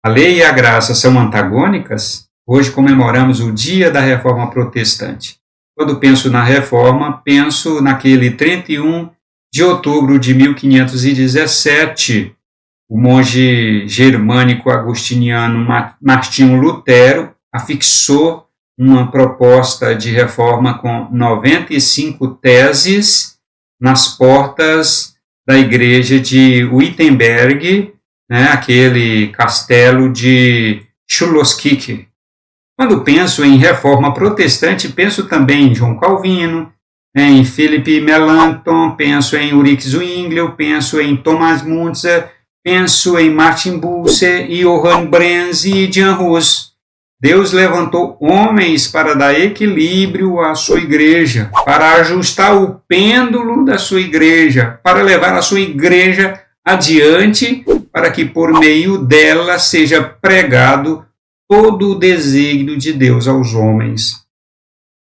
A lei e a graça são antagônicas? Hoje comemoramos o Dia da Reforma Protestante. Quando penso na Reforma, penso naquele 31 de outubro de 1517, o monge germânico agostiniano Martinho Lutero afixou uma proposta de reforma com 95 teses nas portas da igreja de Wittenberg, aquele castelo de Schloss-Kirche. Quando penso em reforma protestante, penso também em João Calvino, em Philipp Melanchthon, penso em Ulrich Zwingli, penso em Thomas Müntzer, penso em Martin Bucer, Johann Brenz e Jan Hus. Deus levantou homens para dar equilíbrio à sua igreja, para ajustar o pêndulo da sua igreja, para levar a sua igreja adiante, para que por meio dela seja pregado todo o desígnio de Deus aos homens.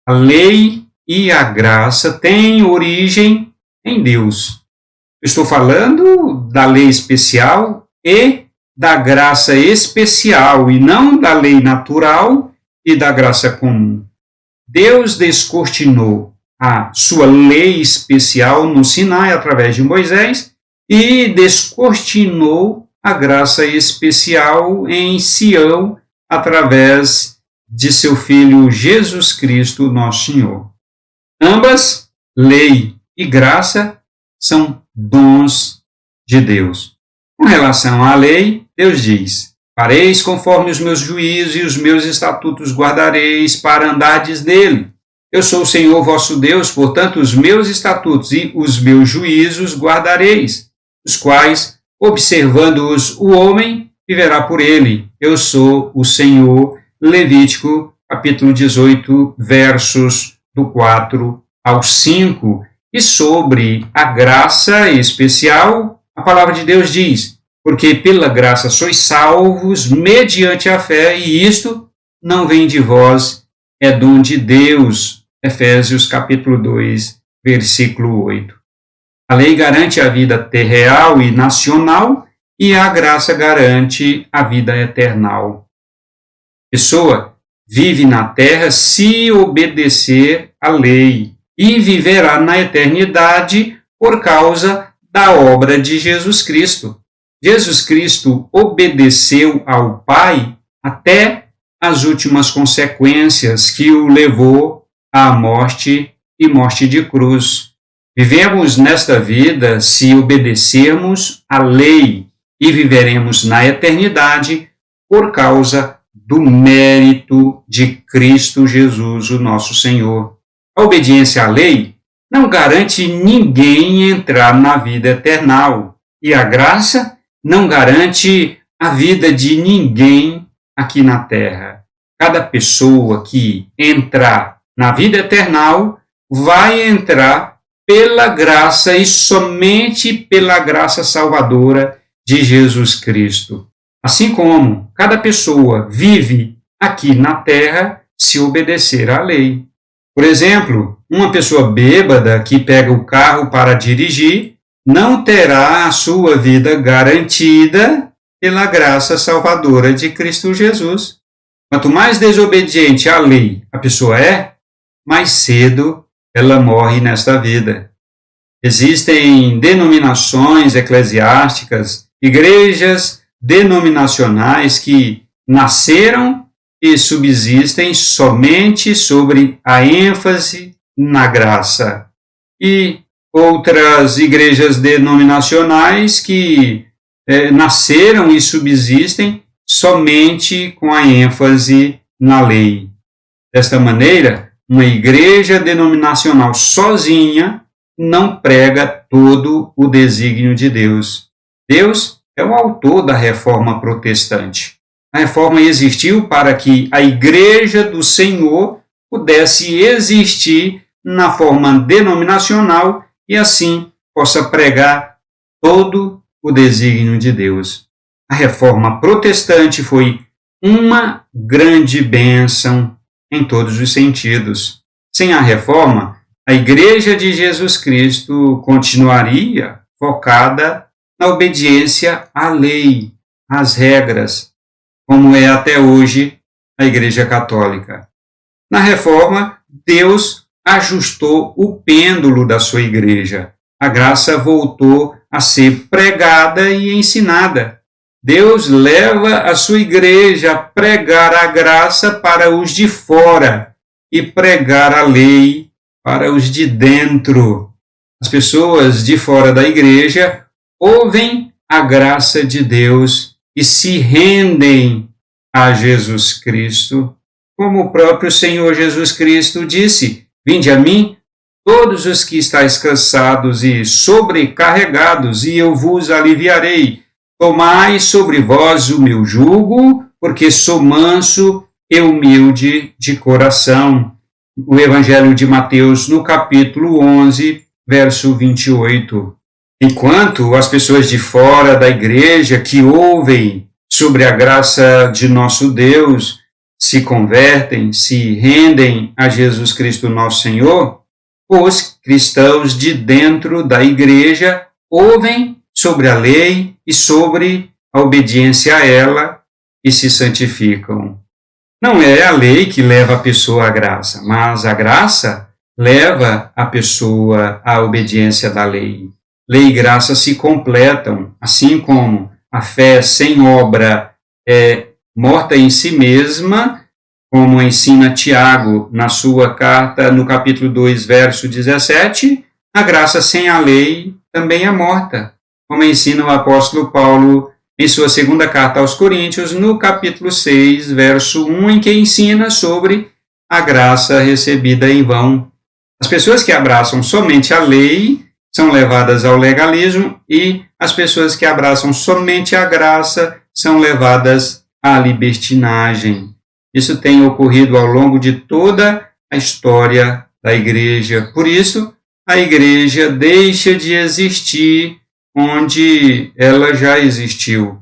A lei e a graça têm origem em Deus. Estou falando da lei especial e da graça especial, e não da lei natural e da graça comum. Deus descortinou a sua lei especial no Sinai através de Moisés e descortinou a graça especial em Sião através de seu Filho Jesus Cristo, nosso Senhor. Ambas, lei e graça, são dons de Deus. Com relação à lei, Deus diz: fareis conforme os meus juízos e os meus estatutos guardareis para andardes nele. Eu sou o Senhor vosso Deus, portanto os meus estatutos e os meus juízos guardareis, os quais, observando-os o homem, viverá por ele. Eu sou o Senhor. Levítico, capítulo 18, versos do 4 ao 5. E sobre a graça especial, a palavra de Deus diz: porque pela graça sois salvos mediante a fé, e isto não vem de vós, é dom de Deus. Efésios capítulo 2, versículo 8. A lei garante a vida terreal e nacional, e a graça garante a vida eternal. A pessoa vive na terra se obedecer à lei e viverá na eternidade por causa da obra de Jesus Cristo. Jesus Cristo obedeceu ao Pai até as últimas consequências que o levou à morte e morte de cruz. Vivemos nesta vida se obedecermos à lei e viveremos na eternidade por causa do mérito de Cristo Jesus, o nosso Senhor. A obediência à lei não garante ninguém entrar na vida eterna, e a graça não garante a vida de ninguém aqui na terra. Cada pessoa que entrar na vida eterna vai entrar pela graça e somente pela graça salvadora de Jesus Cristo. Assim como cada pessoa vive aqui na terra se obedecer à lei. Por exemplo, uma pessoa bêbada que pega o carro para dirigir não terá a sua vida garantida pela graça salvadora de Cristo Jesus. Quanto mais desobediente à lei a pessoa é, mais cedo ela morre nesta vida. Existem denominações eclesiásticas, igrejas denominacionais que nasceram e subsistem somente sobre a ênfase na graça, e outras igrejas denominacionais que nasceram e subsistem somente com a ênfase na lei. Desta maneira, uma igreja denominacional sozinha não prega todo o desígnio de Deus. Deus é o autor da reforma protestante. A reforma existiu para que a igreja do Senhor pudesse existir na forma denominacional e assim possa pregar todo o desígnio de Deus. A reforma protestante foi uma grande bênção em todos os sentidos. Sem a reforma, a Igreja de Jesus Cristo continuaria focada na obediência à lei, às regras. como é até hoje a Igreja Católica. Na Reforma, Deus ajustou o pêndulo da sua igreja. A graça voltou a ser pregada e ensinada. Deus leva a sua igreja a pregar a graça para os de fora e pregar a lei para os de dentro. As pessoas de fora da igreja ouvem a graça de Deus e se rendem a Jesus Cristo, como o próprio Senhor Jesus Cristo disse: vinde a mim, todos os que estáis cansados e sobrecarregados, e eu vos aliviarei. Tomai sobre vós o meu jugo, porque sou manso e humilde de coração. O Evangelho de Mateus, no capítulo 11, verso 28. Enquanto as pessoas de fora da igreja que ouvem sobre a graça de nosso Deus se convertem, se rendem a Jesus Cristo nosso Senhor, os cristãos de dentro da igreja ouvem sobre a lei e sobre a obediência a ela e se santificam. Não é a lei que leva a pessoa à graça, mas a graça leva a pessoa à obediência da lei. Lei e graça se completam, assim como a fé sem obra é morta em si mesma, como ensina Tiago na sua carta, no capítulo 2, verso 17, a graça sem a lei também é morta, como ensina o apóstolo Paulo em sua segunda carta aos Coríntios, no capítulo 6, verso 1, em que ensina sobre a graça recebida em vão. As pessoas que abraçam somente a lei são levadas ao legalismo e as pessoas que abraçam somente a graça são levadas à libertinagem. Isso tem ocorrido ao longo de toda a história da igreja. Por isso, a igreja deixa de existir onde ela já existiu.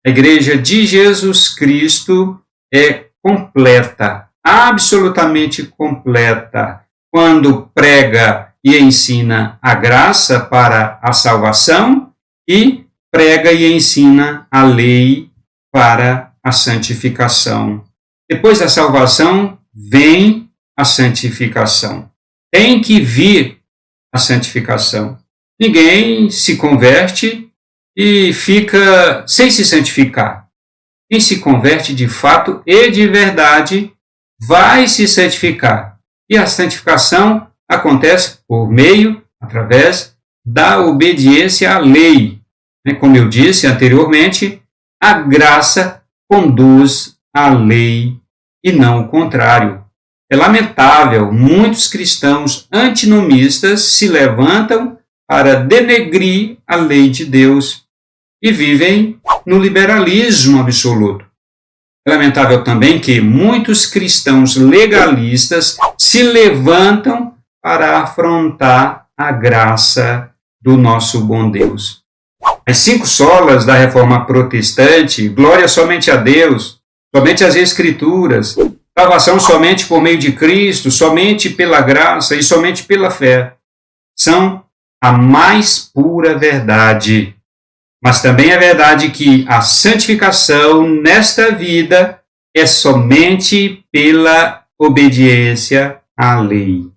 A igreja de Jesus Cristo é completa, absolutamente completa, quando prega e ensina a graça para a salvação e prega e ensina a lei para a santificação. Depois da salvação, vem a santificação. Tem que vir a santificação. Ninguém se converte e fica sem se santificar. Quem se converte de fato e de verdade vai se santificar. E a santificação acontece por meio, através da obediência à lei. Como eu disse anteriormente, a graça conduz à lei e não o contrário. É lamentável, muitos cristãos antinomistas se levantam para denegrir a lei de Deus e vivem no liberalismo absoluto. É lamentável também que muitos cristãos legalistas se levantam para afrontar a graça do nosso bom Deus. As 5 solas da Reforma Protestante, glória somente a Deus, somente as Escrituras, salvação somente por meio de Cristo, somente pela graça e somente pela fé, são a mais pura verdade. Mas também é verdade que a santificação nesta vida é somente pela obediência à lei.